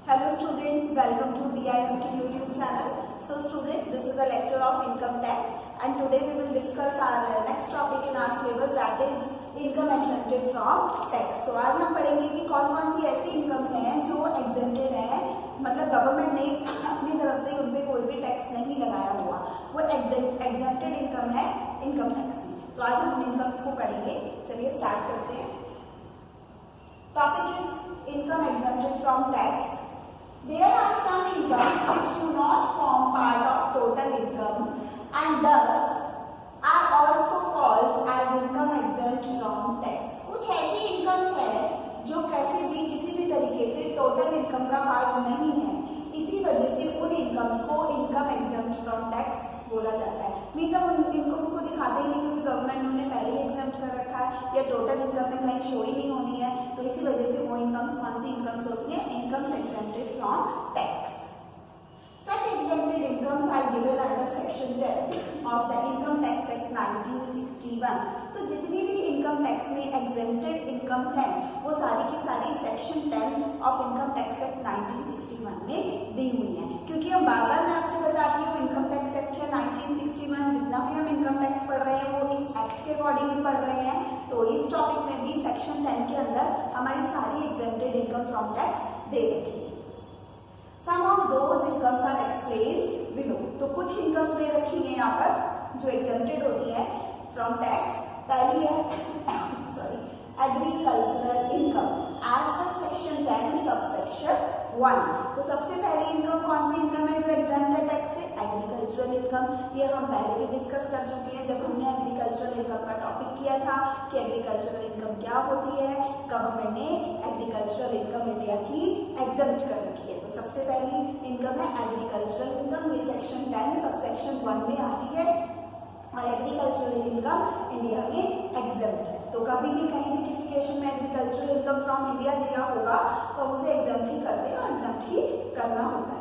Hello students, welcome to BIMT YouTube channel. So students, this is the lecture of income tax and today we will discuss our next topic in our syllabus, that is income exempted from tax. तो आज हम पढ़ेंगे कि कौन कौन सी ऐसी incomes हैं जो एग्जेम्प्टेड हैं, मतलब गवर्नमेंट ने अपनी तरफ से उन पे कोई भी टैक्स नहीं लगाया हुआ, वो एग्जेम्प्टेड इनकम है इनकम टैक्स में। तो आज हम उन इनकम्स को पढ़ेंगे। चलिए स्टार्ट करते हैं। Topic is income exempted from tax. There are some incomes which do not form part of total income and thus are also called as income exempt from tax. कुछ ऐसी इनकम्स है जो कैसे भी किसी भी तरीके से टोटल इनकम का पार्ट नहीं है, इसी वजह से उन इनकम्स को इनकम एग्जेम्प्ट फ्रॉम टैक्स बोला जाता है। मीन्स हम उन इनकम्स को दिखाते ही नहीं क्योंकि गवर्नमेंट ने पहले ही एग्जेम्प्ट कर रखा है या टोटल इनकम में कहीं शो ही नहीं होनी है, तो इसी वजह से वो इनकम्स कौन सी इनकम्स होती है, incomes exempted from tax. Such exempted incomes are given under Section 10 of the Income Tax Act 1961. तो जितनी भी इनकम टैक्स में एग्जेम्प्टेड इनकम्स हैं वो सारी की सारी section 10 of income tax act 1961 में दी हुई हैं। क्योंकि हम बार बार मैं आपसे बताती हूँ इनकम टैक्स एक्ट है 1961, जितना भी हम इनकम टैक्स पढ़ रहे हैं वो इस एक्ट के अकॉर्डिंग ही पढ़ रहे हैं, तो इस टॉपिक में भी सेक्शन 10 के अंदर हमारी सारी एग्जेम्प्टेड इनकम फ्रॉम टैक्स दे रखी है। Some of those incomes are explained below. तो कुछ इनकम्स दे रखी है यहाँ पर जो एग्जेम्प्टेड होती है फ्रॉम टैक्स। पहली है agricultural income as per section 10 subsection 1। तो सबसे पहली इनकम कौन सी इनकम है जो एग्जेम्प्ट है टैक्स से, एग्रीकल्चरल इनकम। ये हम पहले भी डिस्कस कर चुके हैं जब हमने एग्रीकल्चरल इनकम का टॉपिक किया था कि एग्रीकल्चरल इनकम क्या होती है। गवर्नमेंट ने एग्रीकल्चरल इनकम इंडिया की एग्जेम्प्ट कर रखी है। तो सबसे पहली इनकम है एग्रीकल्चरल इनकम, ये सेक्शन 10 सबसेक्शन 1 में आती है और एग्रीकल्चरल इनकम इंडिया में एग्जेम्प्ट है। तो कभी भी कहीं भी किसी क्वेश्चन में एग्रीकल्चरल इनकम फ्रॉम इंडिया दिया होगा तो उसे एग्जेम्प्ट ही करते हैं और एग्जेम्प्ट ही करना होता है।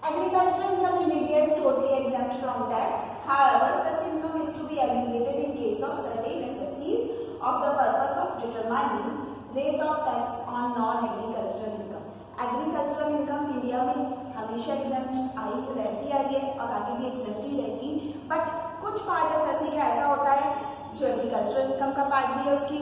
Agricultural income in India is totally exempt from tax. However, such income is to be aggregated in case of certain necessities of the purpose of determining rate of tax on non-agricultural income. Agricultural income India में हमेशा exempt रहती आई है और आगे भी exempt ही रहेगी, but कुछ part ऐसा होता है जो एग्रीकल्चरल इनकम का पार्ट भी है उसकी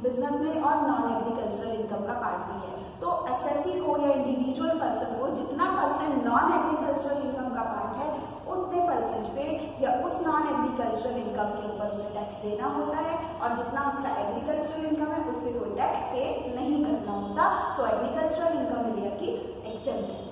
बिजनेस में और नॉन एग्रीकल्चरल इनकम का पार्ट भी है। तो एसएससी को या इंडिविजुअल पर्सन को जितना परसेंट नॉन एग्रीकल्चरल इनकम का पार्ट है उतने परसेंट पे या उस नॉन एग्रीकल्चरल इनकम के ऊपर उसे टैक्स देना होता है और जितना उसका एग्रीकल्चरल इनकम है उस पर कोई टैक्स पे नहीं करना होता। तो एग्रीकल्चरल इनकम इंडिया की एग्जेम्प्ट है।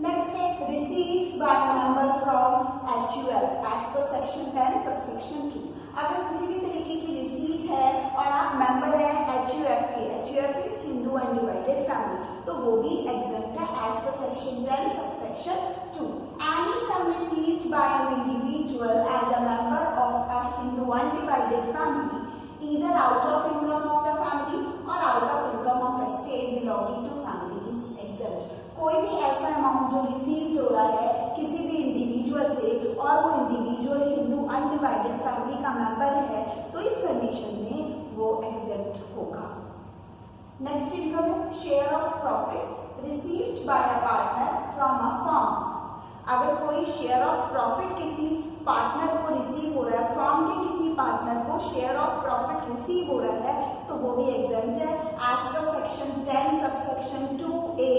नेक्स्ट है receipts by member from HUF as per section 10 subsection 2। अगर किसी भी तरीके की रिसीट है और आप मेंबर हैं एचयूएफ के, HUF is Hindu undivided family, तो वो भी एग्जेम्प्ट है as per section 10 subsection 2। Any sum received by an individual as a member of a Hindu undivided family either out of income of the family और out of income of a state belonging to family is exempt. कोई भी ऐसा amount जो receive हो रहा है किसी भी इंडिविजुअल से और वो इंडिविजुअल हिंदू अनडिवाइडेड फैमिली का मेंबर है तो इस कंडीशन में वो एग्जेम्प्ट होगा। नेक्स्ट इनकम है share of profit received by a partner from a firm. अगर कोई शेयर ऑफ प्रॉफिट किसी पार्टनर को रिसीव हो रहा है, फर्म के किसी पार्टनर को शेयर ऑफ प्रॉफिट रिसीव हो रहा है तो वो भी एग्जेम्प्ट है as per section 10 subsection 2A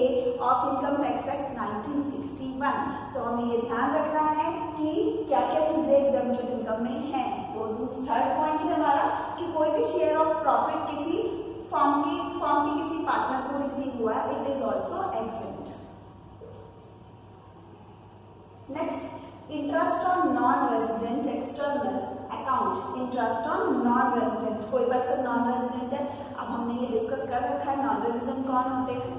of income tax act 1961। तो हमें ये ध्यान रखना है कि क्या क्या चीजें एग्जेम्प्टेड इनकम में हैं। तो थर्ड पॉइंट है हमारा कि कोई भी शेयर ऑफ प्रॉफिट किसी फर्म के किसी पार्टनर को रिसीव हुआ है, it is also exempt. Next interest on non resident external account. Interest on non resident, कोई पर्सन नॉन रेजिडेंट है, अब हमने ये डिस्कस कर रखा है नॉन रेजिडेंट कौन होते हैं,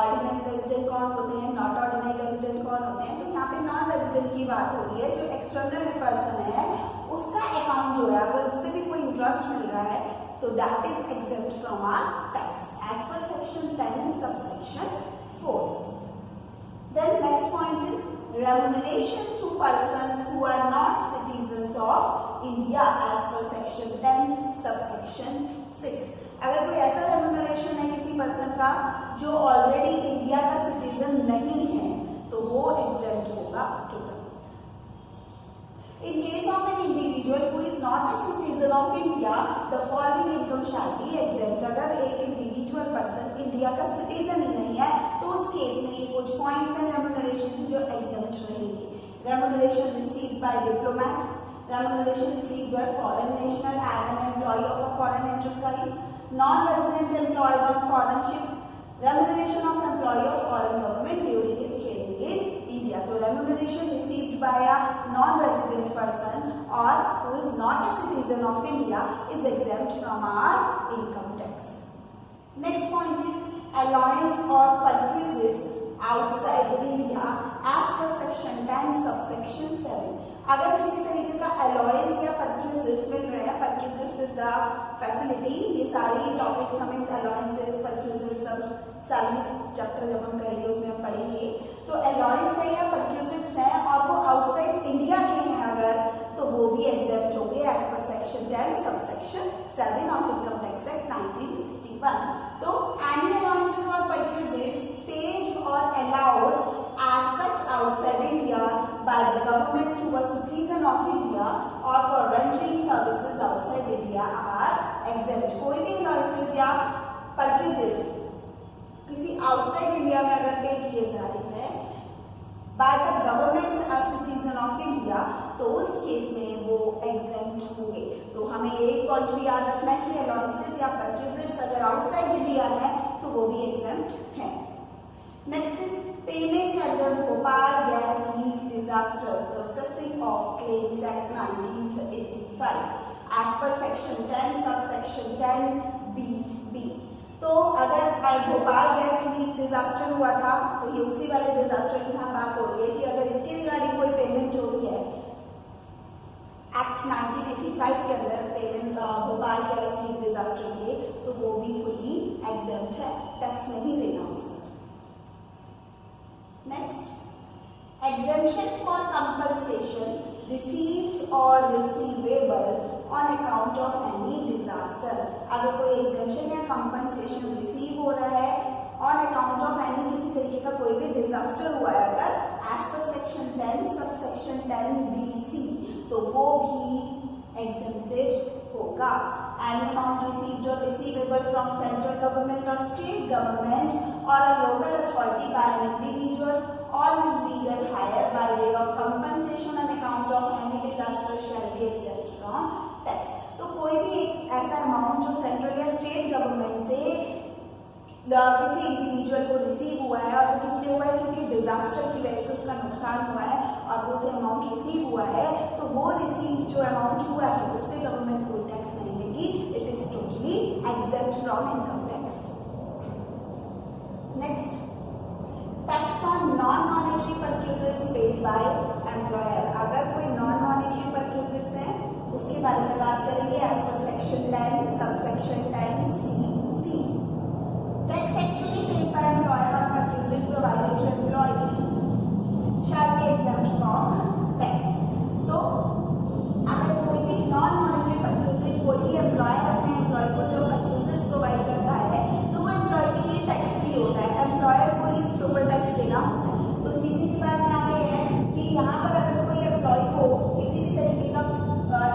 ऑर्डिनरी रेजिडेंट कौन होते हैं, नॉट ऑर्डिनरी रेजिडेंट कौन होते हैं। तो यहाँ पे नॉन रेजिडेंट की बात हो रही है, जो एक्सटर्नल पर्सन है उसका अकाउंट जो है अगर उस पर भी कोई इंटरेस्ट मिल रहा है तो that is exempt from our tax as per section 10 subsection 4। Then next point is remuneration to persons who are not citizens of India as per section 10 subsection 6. अगर कोई ऐसा रेम्यूनरेशन है किसी पर्सन का जो ऑलरेडी इंडिया का citizen नहीं है तो वो एग्जेम्प्ट होगा total. In case of an individual who is not a citizen of India, the following income shall be exempt। अगर एक इंडिविजुअल पर्सन इंडिया का सिटीजन ही नहीं है तो उस केस में ये कुछ पॉइंट्स हैं रेम्यूनरेशन जो एग्जेम्प्ट रहेंगे। Remuneration received by diplomats, remuneration received by foreign national as an employee of a foreign enterprise, non-resident employed on foreign ship, remuneration of employee of foreign government during his training in India। तो remuneration received by a non-resident person or who is not a citizen of India is exempt from our income tax। Next point is allowance or perquisites outside India as per section 10 subsection 7। अगर किसी तरीके का allowance या perquisites मिल रहे हैं, perquisites is the facilities, ये सारी topics हमें अलाउंसेस परक्यूजिट्स सब सर्विस चैप्टर जब हम करेंगे उसमें हम पढ़ेंगे। तो अलाउंस है या परक्यूजिट्स है और वो आउटसाइड इंडिया के हैं अगर, तो वो भी एग्जेम्प्ट होंगे as per section 10 subsection 7 of income tax act 1961। तो एनी अलाउंसेस और परक्यूजिट्स पेड और allowed as such outside India by the government to a citizen of India or for rendering services outside India are exempt। कोई भी allowances या perquisites किसी outside India में अगर पे किए जा रहे हैं by the government a citizen of India तो उस केस में वो exempt होंगे। तो हमें एक पॉइंट भी याद रखना है कि allowances या perquisites अगर outside India है तो वो भी exempt हैं। Next is payment under Bhopal gas leak disaster processing of claims act 1985 as per section 10 subsection 10b। तो अगर भोपाल गैस लीक डिजास्टर हुआ था तो ये उसी वाले डिजास्टर की हम बात हो रही है कि अगर इसके रिगार्डिंग कोई पेमेंट जो भी है एक्ट 1985 के अंदर payment Bhopal gas leak disaster के, तो वो भी फुली एग्जेम्प्ट है, टैक्स नहीं देना उसमें। Next, exemption for compensation received or receivable on account of any disaster। अगर कोई exemption या compensation receive हो रहा है on account of any किसी तरीके का कोई भी disaster हुआ है अगर as per section 10 subsection 10BC तो वो भी exempted होगा। Any amount received or receivable from central government or state government or a local authority by an individual or his legal hire by way of compensation on account of any disaster shall be exempt from tax। तो कोई भी ऐसा amount जो central या state government से किसी individual को receive हुआ है और वो किससे हुआ है क्योंकि डिजास्टर की वजह से उसका नुकसान हुआ है और वो से अमाउंट रिसीव हुआ है, तो वो रिसीव जो अमाउंट हुआ है उस पर गवर्नमेंट कोई टैक्स नहीं देगी। It is totally exempt from income tax. Next, tax on non monetary purchases paid by employer. अगर कोई नॉन मॉनेटरी परचेजेस है उसके बारे में बात करेंगे as per section 10 subsection 10C। Tax actually paid by employer on purchases provided to employee shall be exempt from tax। तो अगर कोई भी नॉन मॉनेटरी परचेज कोई भी एम्प्लॉयर अपने एम्प्लॉय को जो परचेजेस प्रोवाइड करता है तो वो एम्प्लॉय के लिए टैक्स फ्री होता है, एम्प्लॉयर को ही उसके ऊपर टैक्स देना होता है। तो सीधी सी बात यहाँ पे है कि यहाँ पर अगर कोई एम्प्लॉय को किसी भी तरीके का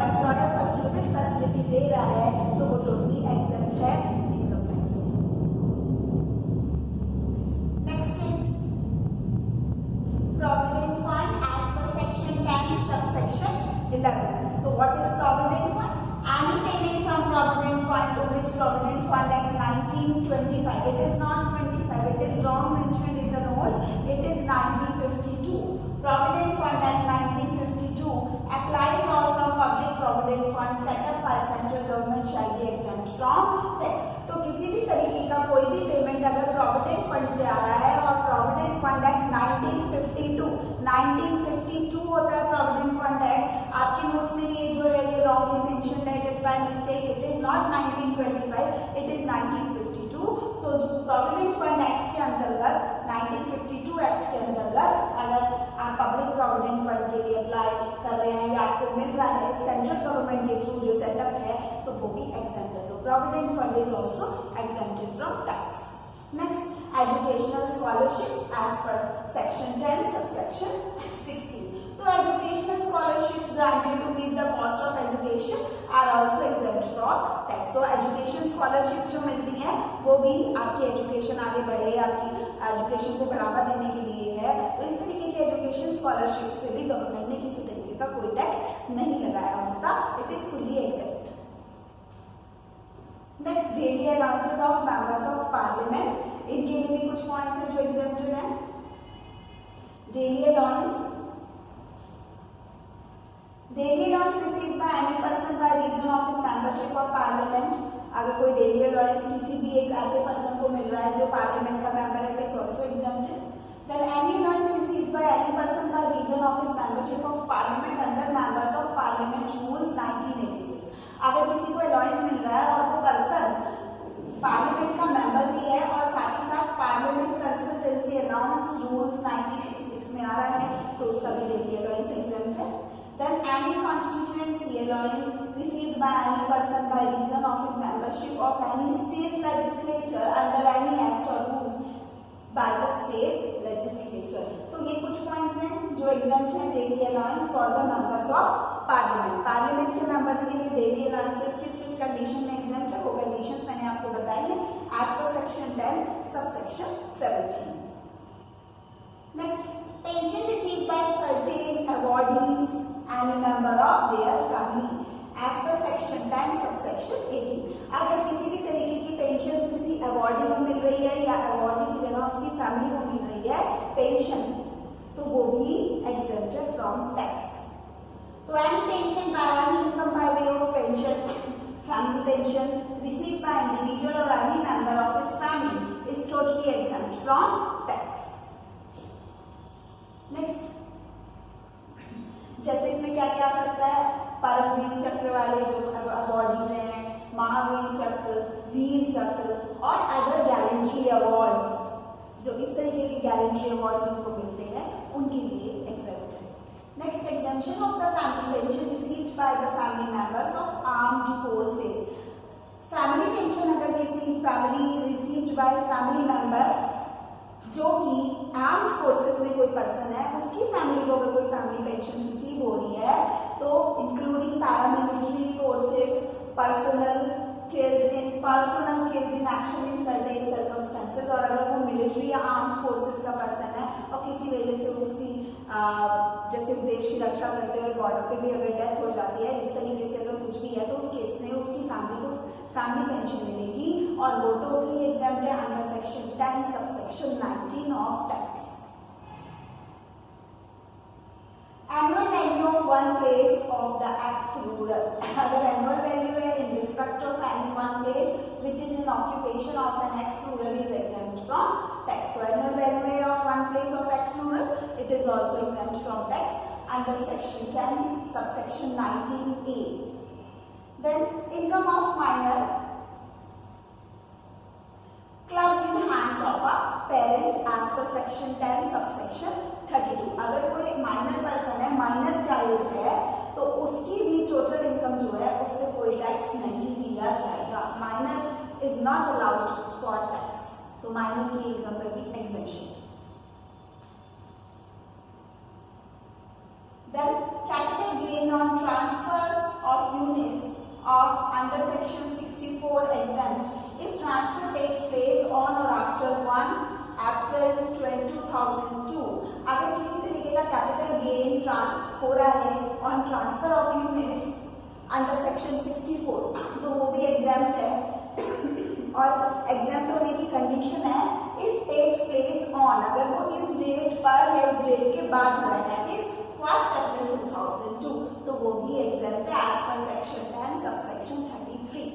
एम्प्लॉयर परचेज फैसिलिटी दे रहा है तो वो टोटली एग्जेम्प्ट है income tax. Provident fund as per section 10 subsection 11। तो what is provident fund? Any payment from provident fund to which provident fund act 1925, it is not 25, it is wrong mentioned in the notes, it is 1952। provident fund act 1952 applies or from public provident fund set up by central government shall be exempt from tax। तो किसी भी तरीके का कोई भी payment अगर provident fund से आ रहा है और प्रोविडेंट फंड एक्ट 1952 होता है प्रोविडेंट फंड एक्ट। आपके नोट्स में ये जो है ये रॉन्गली मेंशन्ड है, it is by mistake, it is not 1925, it is 1952। तो प्रोविडेंट फंड एक्ट के अंतर्गत 1952 एक्ट के अंतर्गत अगर आप पब्लिक प्रोविडेंट फंड के लिए अप्लाई कर रहे हैं या आपको मिल रहा है सेंट्रल गवर्नमेंट के थ्रू जो सेटअप है तो वो भी एग्जेम्प्ट है। तो Provident fund is also exempted from tax. Next, educational scholarships as per section 10 subsection 16. So educational scholarships granted to meet the cost of education are also exempt from tax. तो education scholarships जो मिलती हैं वो भी आपकी education आगे बढ़े, आपकी एजुकेशन को बढ़ावा देने के लिए है। तो इस तरीके की एजुकेशन स्कॉलरशिप्स पे भी गवर्नमेंट ने किसी तरीके का कोई टैक्स नहीं लगाया होता, it is fully exempt. Next, daily allowances of members of parliament, इनके लिए भी कुछ पॉइंट्स हैं जो एग्जेम्प्टेड हैं। Daily allowance received by any person by reason of his membership of parliament. अगर कोई डेली अलाउंस किसी भी एक ऐसे पर्सन को मिल रहा है जो पार्लियामेंट का मेंबर है, it is also exempted. Then any allowance received by any person by reason of his membership of parliament under members of parliament rules 1986। अगर किसी को अलाउंस मिल रहा है और वो पर्सन पार्लियामेंट का मेंबर भी है और साथ ही साथ पार्लियामेंट कंसल्टेंसी अलाउंस रूल्स 1986 में आ रहा है, तो उसका भी डेली अलाउंस एग्जेम्प्ट है। Then any constituency allowance received by any person by reason of his membership of any state legislature under any act or rules by the state legislature। तो ये कुछ पॉइंट्स हैं जो एग्जेम्प्ट हैं daily allowance for the members of parliament. Parliament के members के लिए daily allowances किस किस कंडीशन में एग्जेम्प्ट है, वो कंडीशंस मैंने आपको बताई है as per section 10 subsection 17। Next, pension received by certain awardees any member of their family as per section 10 subsection 18। अगर किसी भी तरीके की पेंशन किसी अवॉर्डी को मिल रही है या अवॉर्डी की जगह उसकी फैमिली को मिल रही है पेंशन, तो वो भी exempted from tax। तो any pension by any income by way of pension, family pension received by individual or any member of his family is totally exempt from tax। Next, जैसे इसमें क्या क्या आ सकता है, परमवीर चक्र वाले जो अवॉर्डीज हैं, महावीर चक्र, वीर चक्र और अदर गैलेंट्री अवार्ड्स, जो इस तरीके के गैलेंट्री अवार्ड्स जिनको मिलते हैं उनके लिए एग्जेम्प्ट है। Next, exemption of the family pension received by the family members of armed forces. Family pension अगर किसी family received by family member जो कि आर्म्ड फोर्सेस में कोई पर्सन है, उसकी फैमिली को अगर कोई फैमिली पेंशन रिसीव हो रही है, तो including paramilitary forces, personal killed in action in certain circumstances, और अगर वो मिलिट्री या आर्म्ड फोर्सेस का पर्सन है और किसी वजह से उसकी जैसे देश की रक्षा करते हुए बॉर्डर पे भी अगर डेथ हो जाती है, इस तरीके से अगर कुछ भी है, तो उस केस में उसकी फैमिली को फैमिली पेंशन मिलेगी और वो टोटली एग्जेम्प्ट है under section 10 subsection 19 of tax. Annual value of one place of the ex ruler. अगर एनुअल वैल्यू है in respect of any one place which is in occupation of an ex ruler is exempt from tax. तो annual value है of one place of ex ruler, it is also exempt from tax under section 10 subsection 19A। Then income of minor clubbed in hands of a parent as per section 10 subsection 32। अगर कोई minor person है, minor child है, तो उसकी भी total income जो है उस पर कोई टैक्स नहीं दिया जाएगा। Minor is not allowed for tax, तो माइनर की इनकम पर भी exemption. Then capital gain on transfer of units of under section 64 exempt if transfer takes place on or after 1 April 2002। अगर किसी तरीके का कैपिटल गेन हो रहा है on transfer of units under section 64, तो वो भी एग्जेम्प्ट है। और एग्जेम्प्ट होने की कंडीशन है इफ टेक्स प्लेस ऑन, अगर वो इस डेट पर या इस डेट के बाद हुआ है, दैट इज 1 April 2002, तो वो भी एग्जेम्प्ट है as per section 10 subsection 33।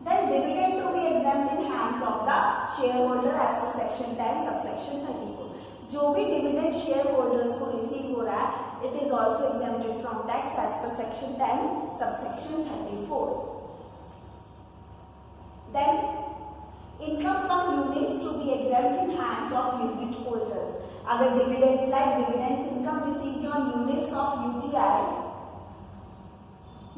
Then dividend to be exempt in hands of the shareholder as per section 10 subsection 34। जो भी डिविडेंड शेयर होल्डर्स को रिसीव हो रहा है, it is also exempted from tax as per section 10 subsection 34। Then income from units to be exempt in hands of unit holders। अगर dividends like dividends income received on units of UTI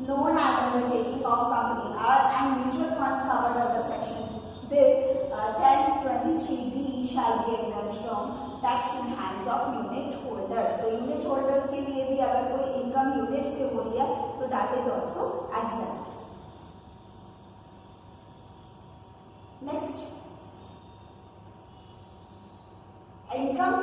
known as undertaking of company and mutual funds covered under section 1023D shall be exempt from tax in hands of unit holders. तो unit holders के लिए भी अगर कोई income unit से हो रही है तो that is also exempt. Next, income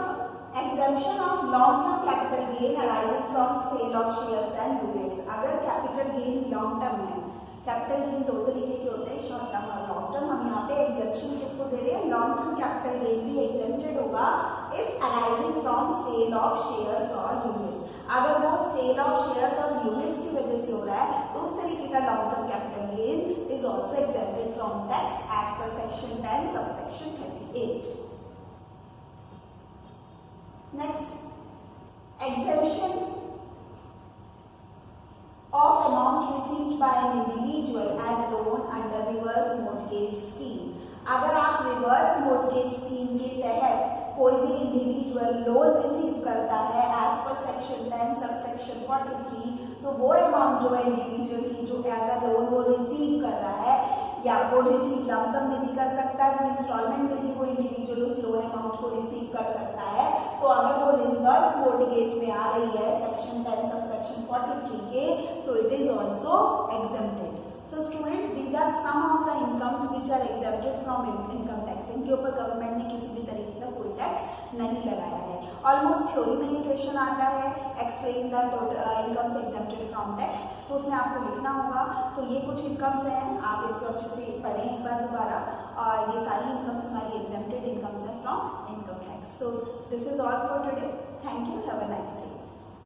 exemption of long term capital gain arising from sale of shares and units. अगर capital gain long term है, कैपिटल गेन दो तरीके के होते हैं, शॉर्ट टर्म और लॉन्ग टर्म. हम यहाँ पे एग्जेम्पशन किसको दे रहे हैं? लॉन्ग टर्म कैपिटल गेन भी एग्जेम्प्टेड होगा if arising from sale of shares और यूनिट्स. अगर वो सेल ऑफ शेयर्स और यूनिट्स की वजह से हो रहा है तो उस तरीके का long term capital gain is also exempted from tax as per section 10 subsection 38. Next, exemption of amount received by an individual as loan under reverse mortgage scheme. अगर आप रिवर्स मोर्टगेज स्कीम के तहत कोई भी इंडिविजुअल लोन रिसीव करता है as per section 10 subsection 43 तो वो अमाउंट जो है इंडिविजुअल की जो एज अ लोन वो रिसीव कर रहा है या वो रिसीव लमसम में भी कर सकता है, वो इंस्टॉलमेंट में भी वो इंडिविजुअल उस लोन अमाउंट को रिसीव कर सकता है. तो अगर वो रिवर्स मोर्टगेज में आ रही है सेक्शन 10 सबसेक्शन 43 के तो it is also exempted. So students, these are some of the incomes which are exempted from income tax. इनके ऊपर गवर्नमेंट ने किसी भी तरीके का कोई टैक्स नहीं लगाया है. ऑलमोस्ट थ्योरी में ये क्वेश्चन आता है, explain the incomes exempted from tax. तो उसमें आपको लिखना होगा. तो ये कुछ इनकम्स हैं, आप इनको अच्छे से पढ़ें एक बार दोबारा. और ये सारी इनकम्स हमारी एग्जेम्प्टेड इनकम्स हैं from income tax. So this is all for today. Thank you. Have a nice day.